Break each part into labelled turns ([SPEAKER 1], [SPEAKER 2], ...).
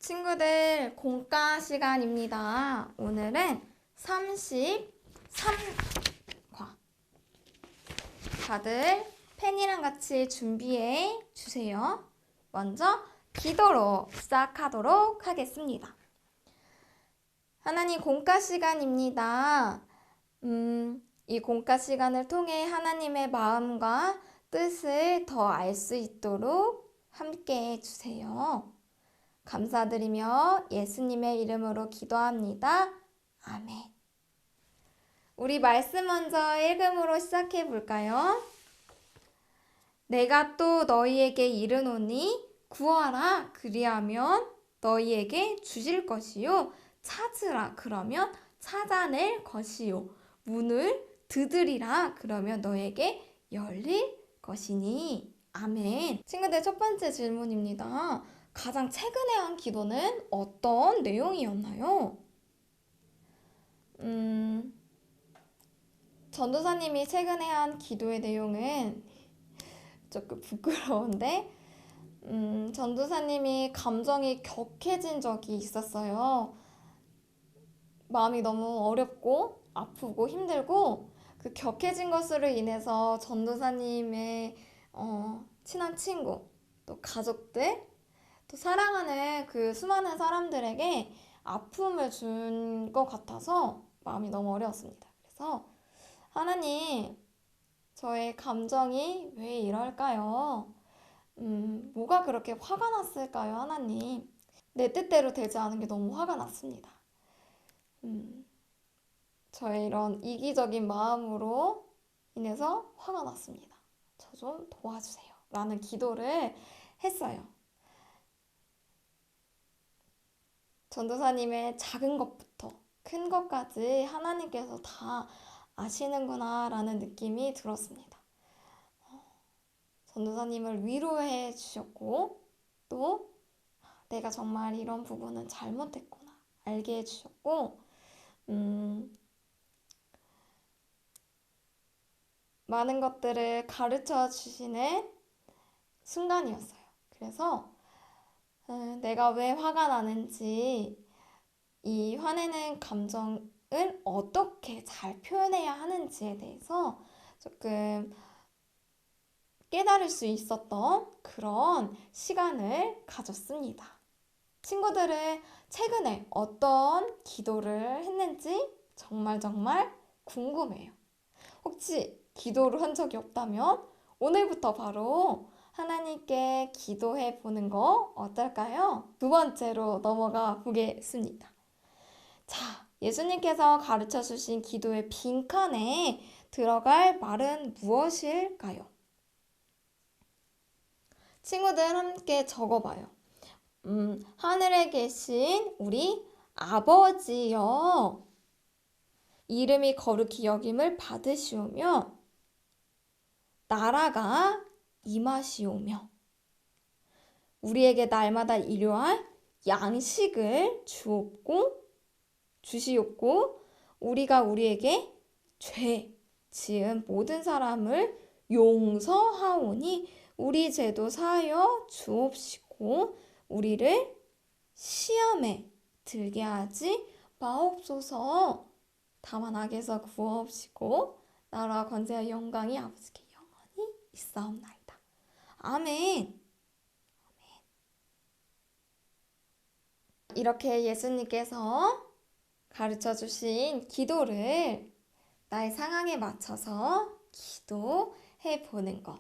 [SPEAKER 1] 친구들, 공과 시간입니다. 오늘은 33과. 다들 펜이랑 같이 준비해 주세요. 먼저 기도로 시작하도록 하겠습니다. 하나님, 공과 시간입니다. 이 공과 시간을 통해 하나님의 마음과 뜻을 더 알 수 있도록 함께 해주세요. 감사드리며 예수님의 이름으로 기도합니다. 아멘. 우리 말씀 먼저 읽음으로 시작해 볼까요? 내가 또 너희에게 이르노니 구하라 그리하면 너희에게 주실 것이요 찾으라 그러면 찾아낼 것이요 문을 두드리라 그러면 너에게 열릴 것이니. 아멘. 친구들, 첫 번째 질문입니다. 가장 최근에 한 기도는 어떤 내용이었나요? 전도사님이 최근에 한 기도의 내용은 조금 부끄러운데 전도사님이 감정이 격해진 적이 있었어요. 마음이 너무 어렵고 아프고 힘들고 그 격해진 것으로 인해서 전도사님의 친한 친구, 또 가족들, 또 사랑하는 그 수많은 사람들에게 아픔을 준 것 같아서 마음이 너무 어려웠습니다. 그래서 하나님, 저의 감정이 왜 이럴까요? 뭐가 그렇게 화가 났을까요, 하나님? 내 뜻대로 되지 않은 게 너무 화가 났습니다. 저의 이런 이기적인 마음으로 인해서 화가 났습니다. 저 좀 도와주세요. 라는 기도를 했어요. 전도사님의 작은 것부터 큰 것까지 하나님께서 다 아시는구나 라는 느낌이 들었습니다. 전도사님을 위로해 주셨고 또 내가 정말 이런 부분은 잘못했구나 알게 해주셨고 많은 것들을 가르쳐 주시는 순간이었어요. 그래서 내가 왜 화가 나는지, 이 화내는 감정을 어떻게 잘 표현해야 하는지에 대해서 조금 깨달을 수 있었던 그런 시간을 가졌습니다. 친구들은 최근에 어떤 기도를 했는지 정말 궁금해요. 혹시 기도를 한 적이 없다면 오늘부터 바로 하나님께 기도해 보는 거 어떨까요? 두 번째로 넘어가 보겠습니다. 자, 예수님께서 가르쳐 주신 기도의 빈칸에 들어갈 말은 무엇일까요? 친구들 함께 적어봐요. 하늘에 계신 우리 아버지여, 이름이 거룩히 여김을 받으시오며 나라가 임하시오며 우리에게 날마다 일용할 양식을 주시옵고 우리가 우리에게 죄 지은 모든 사람을 용서하오니 우리 죄도 사하여 주옵시고 우리를 시험에 들게 하지 마옵소서. 다만 악에서 구하옵시고 나라와 권세와 영광이 아버지께 영원히 있사옵나이다. 아멘. 이렇게 예수님께서 가르쳐 주신 기도를 나의 상황에 맞춰서 기도해 보는 것.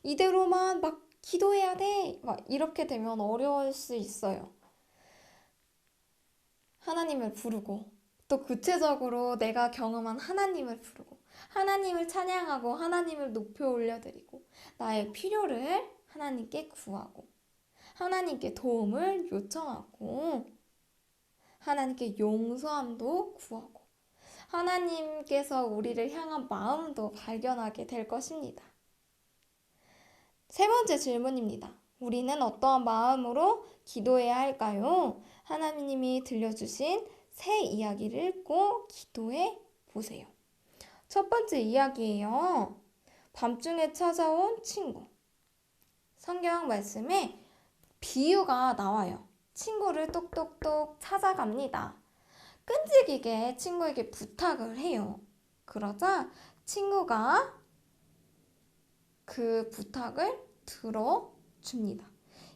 [SPEAKER 1] 이대로만 막 기도해야 돼. 막 이렇게 되면 어려울 수 있어요. 하나님을 부르고 또 구체적으로 내가 경험한 하나님을 부르고 하나님을 찬양하고 하나님을 높여 올려드리고 나의 필요를 하나님께 구하고 하나님께 도움을 요청하고 하나님께 용서함도 구하고 하나님께서 우리를 향한 마음도 발견하게 될 것입니다. 세 번째 질문입니다. 우리는 어떠한 마음으로 기도해야 할까요? 하나님이 들려주신 새 이야기를 읽고 기도해 보세요. 첫 번째 이야기예요. 밤중에 찾아온 친구. 성경 말씀에 비유가 나와요. 친구를 똑똑똑 찾아갑니다. 끈질기게 친구에게 부탁을 해요. 그러자 친구가 그 부탁을 들어줍니다.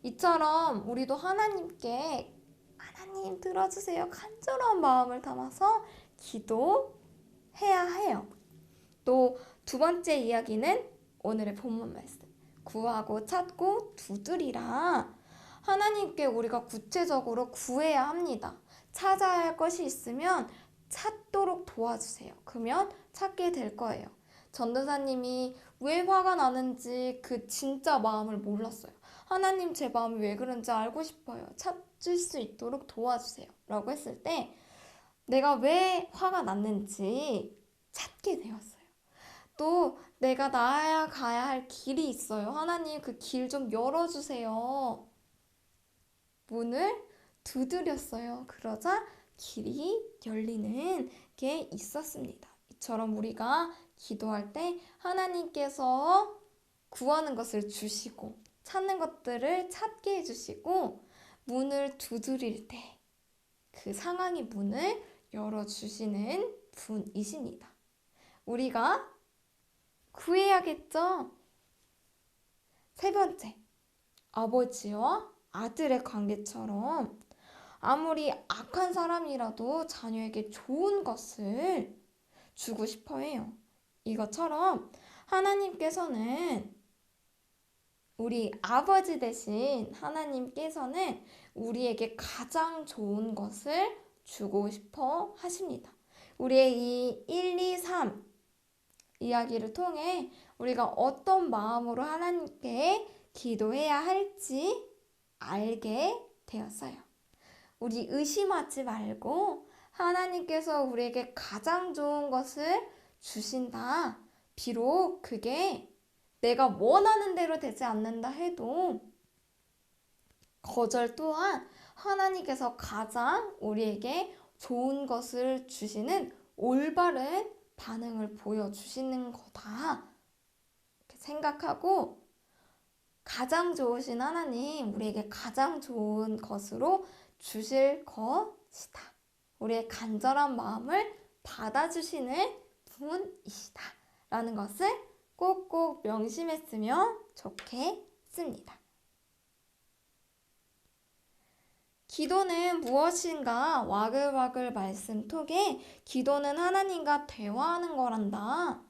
[SPEAKER 1] 이처럼 우리도 하나님께 하나님 들어주세요. 간절한 마음을 담아서 기도해야 해요. 또 두 번째 이야기는 오늘의 본문 말씀. 구하고 찾고 두드리라. 하나님께 우리가 구체적으로 구해야 합니다. 찾아야 할 것이 있으면 찾도록 도와주세요. 그러면 찾게 될 거예요. 전도사님이 왜 화가 나는지 그 진짜 마음을 몰랐어요. 하나님 제 마음이 왜 그런지 알고 싶어요. 찾을 수 있도록 도와주세요. 라고 했을 때 내가 왜 화가 났는지 찾게 되었어요. 또 내가 나아야 가야 할 길이 있어요. 하나님 그 길 좀 열어주세요. 문을 두드렸어요. 그러자 길이 열리는 게 있었습니다. 이처럼 우리가 기도할 때 하나님께서 구하는 것을 주시고 찾는 것들을 찾게 해주시고 문을 두드릴 때 그 상황의 문을 열어주시는 분이십니다. 우리가 구해야겠죠? 세 번째, 아버지와 아들의 관계처럼 아무리 악한 사람이라도 자녀에게 좋은 것을 주고 싶어 해요. 이것처럼 하나님께서는 우리 아버지 대신 하나님께서는 우리에게 가장 좋은 것을 주고 싶어 하십니다. 우리의 이 1, 2, 3 이야기를 통해 우리가 어떤 마음으로 하나님께 기도해야 할지 알게 되었어요. 우리 의심하지 말고 하나님께서 우리에게 가장 좋은 것을 주신다. 비록 그게 내가 원하는 대로 되지 않는다 해도 거절 또한 하나님께서 가장 우리에게 좋은 것을 주시는 올바른 반응을 보여주시는 거다. 이렇게 생각하고 가장 좋으신 하나님, 우리에게 가장 좋은 것으로 주실 것이다. 우리의 간절한 마음을 받아주시는 분이시다. 라는 것을 꼭꼭 명심했으면 좋겠습니다. 기도는 무엇인가? 와글와글 말씀 톡에 기도는 하나님과 대화하는 거란다.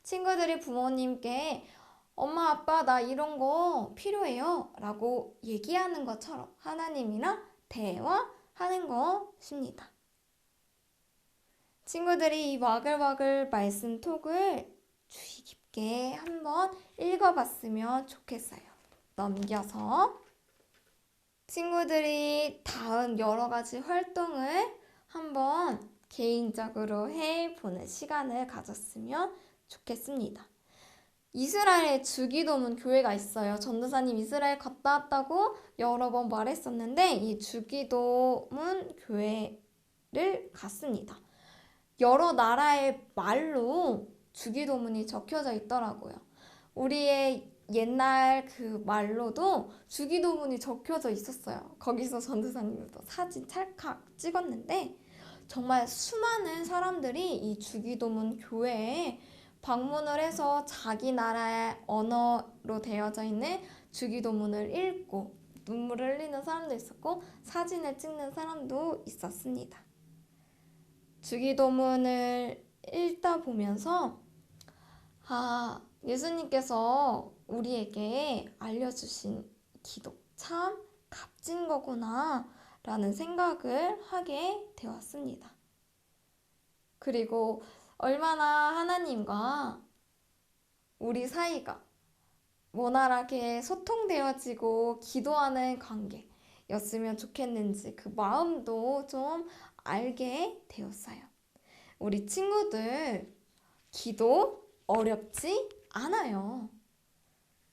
[SPEAKER 1] 친구들이 부모님께 엄마 아빠 나 이런 거 필요해요 라고 얘기하는 것처럼 하나님이랑 대화하는 것입니다. 친구들이 이 와글와글 말씀 톡을 주의 깊게 한번 읽어봤으면 좋겠어요. 넘겨서 친구들이 다음 여러 가지 활동을 한번 개인적으로 해보는 시간을 가졌으면 좋겠습니다. 이스라엘에 주기도문 교회가 있어요. 전도사님 이스라엘 갔다 왔다고 여러 번 말했었는데 이 주기도문 교회를 갔습니다. 여러 나라의 말로 주기도문이 적혀져 있더라고요. 우리의 옛날 그 말로도 주기도문이 적혀져 있었어요. 거기서 전도사님도 사진 찰칵 찍었는데 정말 수많은 사람들이 이 주기도문 교회에 방문을 해서 자기 나라의 언어로 되어져 있는 주기도문을 읽고 눈물을 흘리는 사람도 있었고 사진을 찍는 사람도 있었습니다. 주기도문을 읽다 보면서 예수님께서 우리에게 알려주신 기도 참 값진 거구나 라는 생각을 하게 되었습니다. 그리고 얼마나 하나님과 우리 사이가 원활하게 소통되어지고 기도하는 관계였으면 좋겠는지 그 마음도 좀 알게 되었어요. 우리 친구들 기도 어렵지 않아요.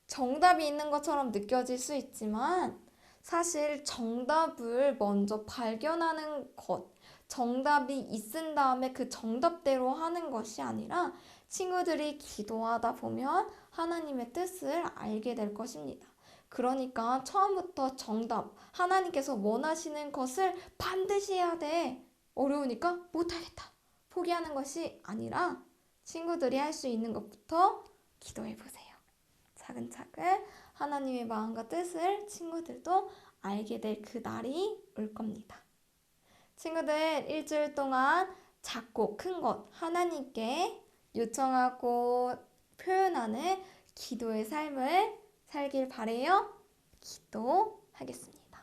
[SPEAKER 1] 정답이 있는 것처럼 느껴질 수 있지만 사실 정답을 먼저 발견하는 것, 정답이 있은 다음에 그 정답대로 하는 것이 아니라 친구들이 기도하다 보면 하나님의 뜻을 알게 될 것입니다. 그러니까 처음부터 정답, 하나님께서 원하시는 것을 반드시 해야 돼. 어려우니까 못하겠다. 포기하는 것이 아니라 친구들이 할 수 있는 것부터 기도해 보세요. 차근차근 하나님의 마음과 뜻을 친구들도 알게 될 그 날이 올 겁니다. 친구들 일주일 동안 작고 큰 것 하나님께 요청하고 표현하는 기도의 삶을 살길 바래요. 기도하겠습니다.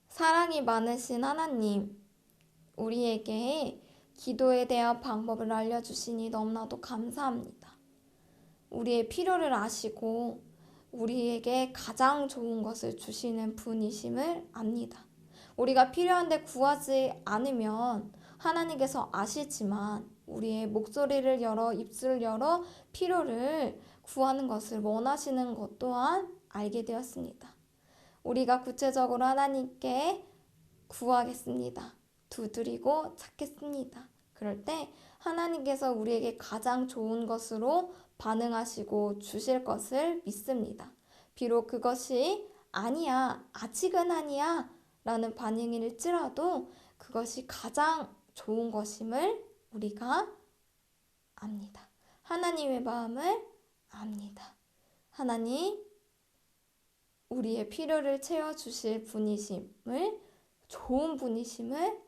[SPEAKER 1] 사랑이 많으신 하나님, 우리에게 기도에 대한 방법을 알려주시니 너무나도 감사합니다. 우리의 필요를 아시고 우리에게 가장 좋은 것을 주시는 분이심을 압니다. 우리가 필요한데 구하지 않으면 하나님께서 아시지만 우리의 목소리를 열어 입술을 열어 필요를 구하는 것을 원하시는 것 또한 알게 되었습니다. 우리가 구체적으로 하나님께 구하겠습니다. 두드리고 찾겠습니다. 그럴 때 하나님께서 우리에게 가장 좋은 것으로 반응하시고 주실 것을 믿습니다. 비록 그것이 아니야, 아직은 아니야 라는 반응일지라도 그것이 가장 좋은 것임을 우리가 압니다. 하나님의 마음을 압니다. 하나님, 우리의 필요를 채워주실 분이심을, 좋은 분이심을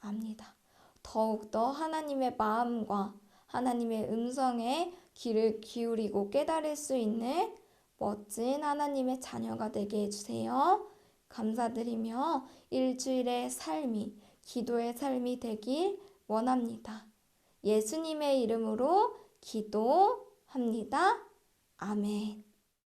[SPEAKER 1] 압니다. 더욱더 하나님의 마음과 하나님의 음성에 귀를 기울이고 깨달을 수 있는 멋진 하나님의 자녀가 되게 해주세요. 감사드리며 일주일의 삶이 기도의 삶이 되길 원합니다. 예수님의 이름으로 기도합니다. 아멘.